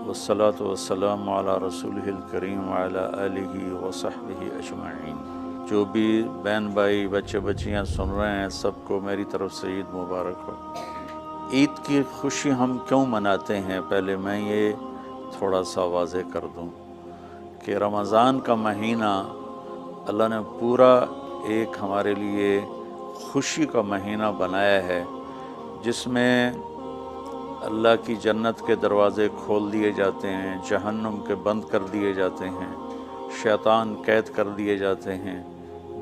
والصلاة والسلام علی رسولہ الکریم وعلی آلہ وصحبہ اجمعین۔ جو بھی بہن بھائی بچے بچیاں سن رہے ہیں سب کو میری طرف سے عید مبارک ہو۔ عید کی خوشی ہم کیوں مناتے ہیں، پہلے میں یہ تھوڑا سا واضح کر دوں کہ رمضان کا مہینہ اللہ نے پورا ایک ہمارے لیے خوشی کا مہینہ بنایا ہے، جس میں اللہ کی جنت کے دروازے کھول دیے جاتے ہیں، جہنم کے بند کر دیے جاتے ہیں، شیطان قید کر دیے جاتے ہیں،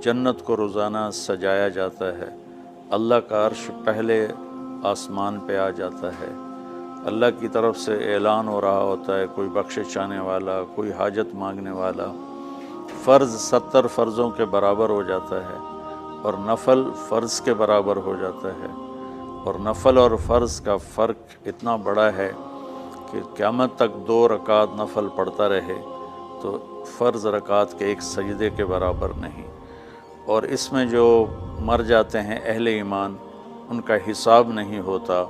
جنت کو روزانہ سجایا جاتا ہے، اللہ کا عرش پہلے آسمان پہ آ جاتا ہے، اللہ کی طرف سے اعلان ہو رہا ہوتا ہے، کوئی بخشش چاہنے والا، کوئی حاجت مانگنے والا، فرض 70 فرضوں کے برابر ہو جاتا ہے اور نفل فرض کے برابر ہو جاتا ہے، اور نفل اور فرض کا فرق اتنا بڑا ہے کہ قیامت تک 2 رکعت نفل پڑھتا رہے تو فرض رکعت کے ایک سجدے کے برابر نہیں، اور اس میں جو مر جاتے ہیں اہل ایمان ان کا حساب نہیں ہوتا،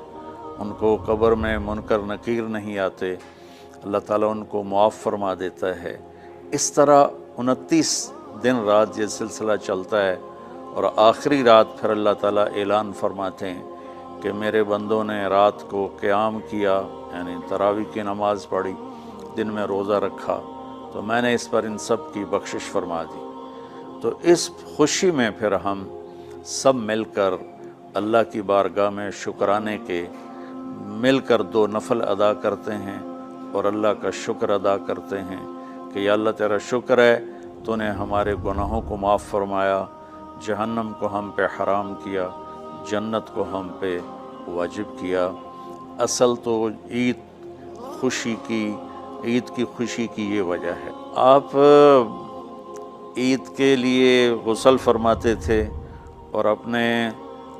ان کو قبر میں منکر نکیر نہیں آتے، اللہ تعالیٰ ان کو معاف فرما دیتا ہے۔ اس طرح 29 دن رات یہ سلسلہ چلتا ہے، اور آخری رات پھر اللہ تعالیٰ اعلان فرماتے ہیں کہ میرے بندوں نے رات کو قیام کیا، یعنی تراویح کی نماز پڑھی، دن میں روزہ رکھا، تو میں نے اس پر ان سب کی بخشش فرما دی۔ تو اس خوشی میں پھر ہم سب مل کر اللہ کی بارگاہ میں شکرانے کے مل کر 2 نفل ادا کرتے ہیں اور اللہ کا شکر ادا کرتے ہیں کہ یا اللہ تیرا شکر ہے تو نے ہمارے گناہوں کو معاف فرمایا، جہنم کو ہم پہ حرام کیا، جنت کو ہم پہ واجب کیا۔ اصل تو عید کی خوشی کی یہ وجہ ہے۔ آپ عید کے لیے غسل فرماتے تھے اور اپنے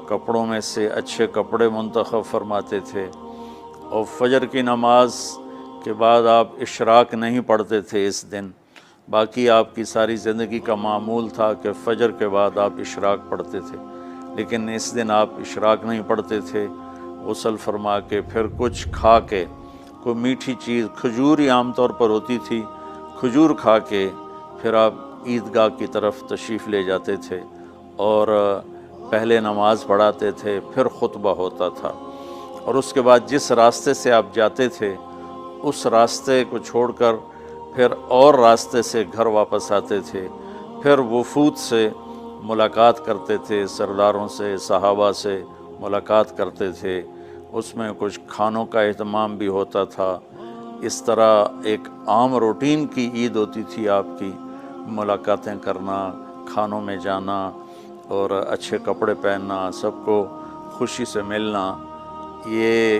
کپڑوں میں سے اچھے کپڑے منتخب فرماتے تھے، اور فجر کی نماز کے بعد آپ اشراق نہیں پڑھتے تھے اس دن، باقی آپ کی ساری زندگی کا معمول تھا کہ فجر کے بعد آپ اشراق پڑھتے تھے، لیکن اس دن آپ اشراق نہیں پڑھتے تھے، غسل فرما کے پھر کچھ کھا کے، کوئی میٹھی چیز، کھجور ہی عام طور پر ہوتی تھی، کھجور کھا کے پھر آپ عیدگاہ کی طرف تشریف لے جاتے تھے اور پہلے نماز پڑھاتے تھے، پھر خطبہ ہوتا تھا، اور اس کے بعد جس راستے سے آپ جاتے تھے اس راستے کو چھوڑ کر پھر اور راستے سے گھر واپس آتے تھے، پھر وفود سے ملاقات کرتے تھے، سرداروں سے، صحابہ سے ملاقات کرتے تھے، اس میں کچھ کھانوں کا اہتمام بھی ہوتا تھا۔ اس طرح ایک عام روٹین کی عید ہوتی تھی آپ کی، ملاقاتیں کرنا، کھانوں میں جانا اور اچھے کپڑے پہننا، سب کو خوشی سے ملنا، یہ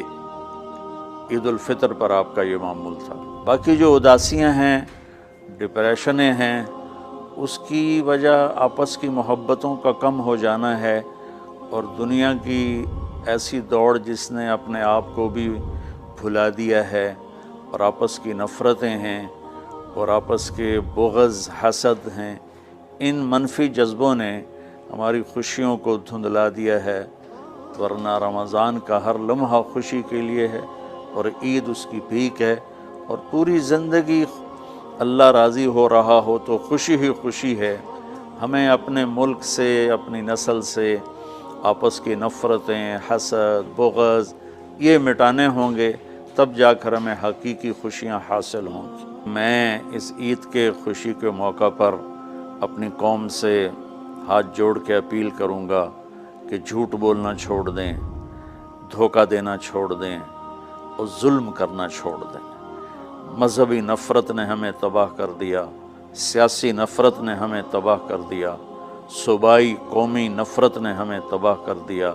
عید الفطر پر آپ کا یہ معمول تھا۔ باقی جو اداسیاں ہیں، ڈپریشنیں ہیں، اس کی وجہ آپس کی محبتوں کا کم ہو جانا ہے، اور دنیا کی ایسی دوڑ جس نے اپنے آپ کو بھی بھلا دیا ہے، اور آپس کی نفرتیں ہیں اور آپس کے بغض، حسد ہیں، ان منفی جذبوں نے ہماری خوشیوں کو دھندلا دیا ہے، ورنہ رمضان کا ہر لمحہ خوشی کے لیے ہے، اور عید اس کی بھیک ہے، اور پوری زندگی اللہ راضی ہو رہا ہو تو خوشی ہی خوشی ہے۔ ہمیں اپنے ملک سے، اپنی نسل سے آپس کی نفرتیں، حسد، بغض یہ مٹانے ہوں گے، تب جا کر ہمیں حقیقی خوشیاں حاصل ہوں گی۔ میں اس عید کے خوشی کے موقع پر اپنی قوم سے ہاتھ جوڑ کے اپیل کروں گا کہ جھوٹ بولنا چھوڑ دیں، دھوکہ دینا چھوڑ دیں اور ظلم کرنا چھوڑ دیں۔ مذہبی نفرت نے ہمیں تباہ کر دیا، سیاسی نفرت نے ہمیں تباہ کر دیا، صوبائی قومی نفرت نے ہمیں تباہ کر دیا،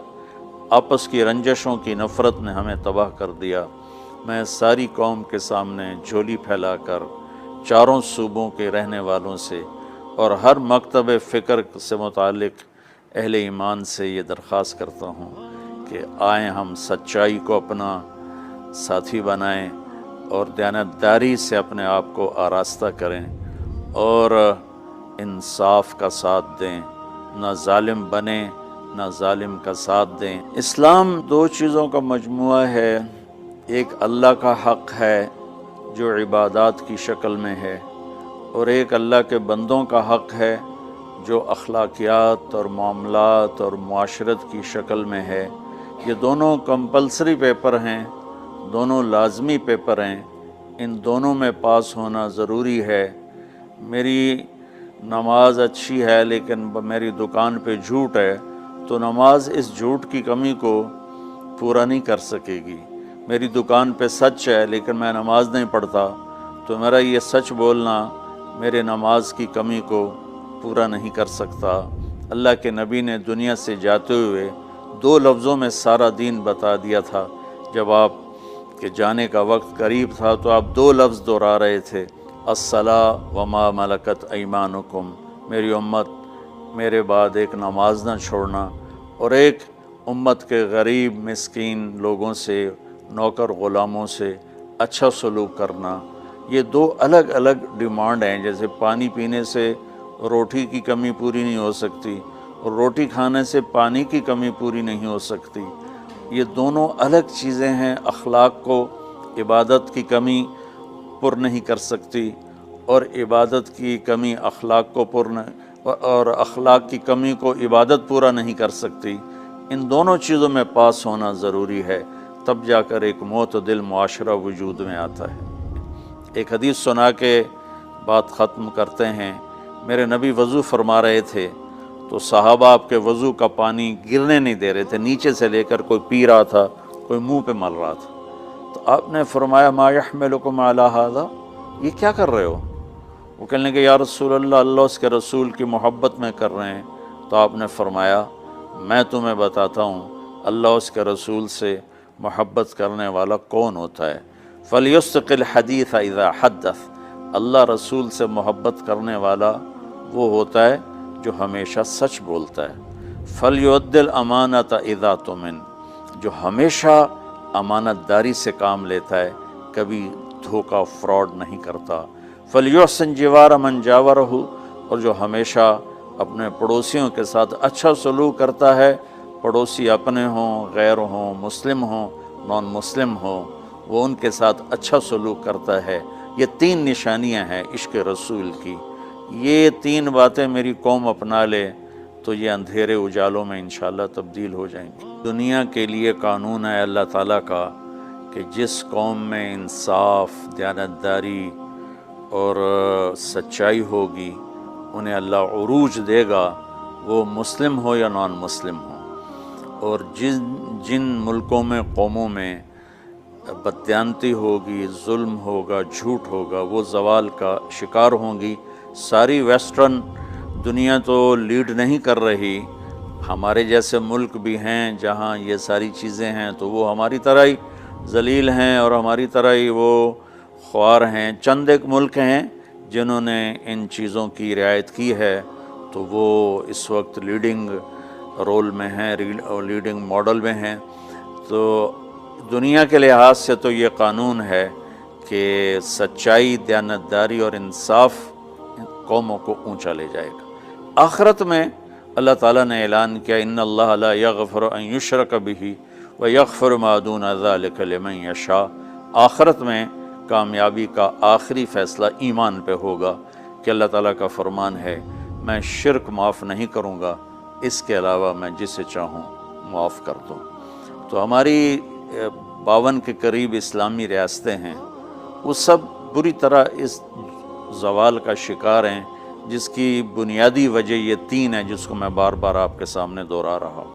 آپس کی رنجشوں کی نفرت نے ہمیں تباہ کر دیا۔ میں ساری قوم کے سامنے جھولی پھیلا کر چاروں صوبوں کے رہنے والوں سے اور ہر مکتب فکر سے متعلق اہل ایمان سے یہ درخواست کرتا ہوں کہ آئیں ہم سچائی کو اپنا ساتھی بنائیں اور دیانتداری سے اپنے آپ کو آراستہ کریں اور انصاف کا ساتھ دیں، نہ ظالم بنیں نہ ظالم کا ساتھ دیں۔ اسلام 2 چیزوں کا مجموعہ ہے، ایک اللہ کا حق ہے جو عبادات کی شکل میں ہے، اور ایک اللہ کے بندوں کا حق ہے جو اخلاقیات اور معاملات اور معاشرت کی شکل میں ہے۔ یہ دونوں کمپلسری پیپر ہیں، دونوں لازمی پیپر ہیں، ان دونوں میں پاس ہونا ضروری ہے۔ میری نماز اچھی ہے لیکن میری دکان پہ جھوٹ ہے تو نماز اس جھوٹ کی کمی کو پورا نہیں کر سکے گی۔ میری دکان پہ سچ ہے لیکن میں نماز نہیں پڑھتا تو میرا یہ سچ بولنا میرے نماز کی کمی کو پورا نہیں کر سکتا۔ اللہ کے نبی نے دنیا سے جاتے ہوئے 2 لفظوں میں سارا دین بتا دیا تھا۔ جب آپ کے جانے کا وقت قریب تھا تو آپ 2 لفظ دہرا رہے تھے، الصلاۃ وما ملکت ایمانکم، میری امت میرے بعد ایک نماز نہ چھوڑنا، اور ایک امت کے غریب مسکین لوگوں سے، نوکر غلاموں سے اچھا سلوک کرنا۔ یہ 2 الگ الگ ڈیمانڈ ہیں۔ جیسے پانی پینے سے روٹی کی کمی پوری نہیں ہو سکتی اور روٹی کھانے سے پانی کی کمی پوری نہیں ہو سکتی، یہ دونوں الگ چیزیں ہیں۔ اخلاق کو عبادت کی کمی پر نہیں کر سکتی، اور عبادت کی کمی اخلاق کو اور اخلاق کی کمی کو عبادت پورا نہیں کر سکتی۔ ان دونوں چیزوں میں پاس ہونا ضروری ہے، تب جا کر ایک معتدل معاشرہ وجود میں آتا ہے۔ ایک حدیث سنا کے بات ختم کرتے ہیں۔ میرے نبی وضو فرما رہے تھے تو صحابہ آپ کے وضو کا پانی گرنے نہیں دے رہے تھے، نیچے سے لے کر کوئی پی رہا تھا، کوئی منہ پہ مل رہا تھا۔ تو آپ نے فرمایا ما یحملکم علی ھذا، یہ کیا کر رہے ہو؟ وہ کہنے لگے یا رسول اللہ، اللہ اس کے رسول کی محبت میں کر رہے ہیں۔ تو آپ نے فرمایا میں تمہیں بتاتا ہوں اللہ اس کے رسول سے محبت کرنے والا کون ہوتا ہے۔ فَلْيُصْدِقِ الْحَدِيثَ إِذَا حَدَّثَ، اللہ رسول سے محبت کرنے والا وہ ہوتا ہے جو ہمیشہ سچ بولتا ہے۔ فَلْيُؤَدِّ الْأَمَانَةَ إِذَا تُؤْمِنَ، جو ہمیشہ امانت داری سے کام لیتا ہے، کبھی دھوکہ فراڈ نہیں کرتا۔ فَلْيُحْسِنْ جِوَارَ مَنْ جَاوَرَهُ، اور جو ہمیشہ اپنے پڑوسیوں کے ساتھ اچھا سلوک کرتا ہے، پڑوسی اپنے ہوں، غیر ہوں، مسلم ہوں، نان مسلم ہوں، وہ ان کے ساتھ اچھا سلوک کرتا ہے۔ یہ 3 نشانیاں ہیں عشق رسول کی۔ یہ 3 باتیں میری قوم اپنا لے تو یہ اندھیرے اجالوں میں انشاءاللہ تبدیل ہو جائیں گی۔ دنیا کے لیے قانون ہے اللہ تعالیٰ کا کہ جس قوم میں انصاف، دیانتداری اور سچائی ہوگی انہیں اللہ عروج دے گا، وہ مسلم ہو یا نان مسلم ہو۔ اور جن ملکوں میں، قوموں میں بددیانتی ہوگی، ظلم ہوگا، جھوٹ ہوگا، وہ زوال کا شکار ہوں گی۔ ساری ویسٹرن دنیا تو لیڈ نہیں کر رہی، ہمارے جیسے ملک بھی ہیں جہاں یہ ساری چیزیں ہیں تو وہ ہماری طرح ہی ذلیل ہیں اور ہماری طرح ہی وہ خوار ہیں۔ چند ایک ملک ہیں جنہوں نے ان چیزوں کی رعایت کی ہے تو وہ اس وقت لیڈنگ رول میں ہیں، لیڈنگ ماڈل میں ہیں۔ تو دنیا کے لحاظ سے تو یہ قانون ہے کہ سچائی، دیانتداری اور انصاف قوموں کو اونچا لے جائے گا۔ آخرت میں اللہ تعالیٰ نے اعلان کیا ان اللہ لا یغفر ان یشرک بہ ویغفر ما دون ذلک لمن یشاء۔ آخرت میں کامیابی کا آخری فیصلہ ایمان پہ ہوگا کہ اللہ تعالیٰ کا فرمان ہے میں شرک معاف نہیں کروں گا، اس کے علاوہ میں جسے چاہوں معاف کر دوں۔ تو ہماری 52 کے قریب اسلامی ریاستیں ہیں، وہ سب بری طرح اس زوال کا شکار ہیں، جس کی بنیادی وجہ یہ 3 ہے جس کو میں بار بار آپ کے سامنے دہرا رہا ہوں۔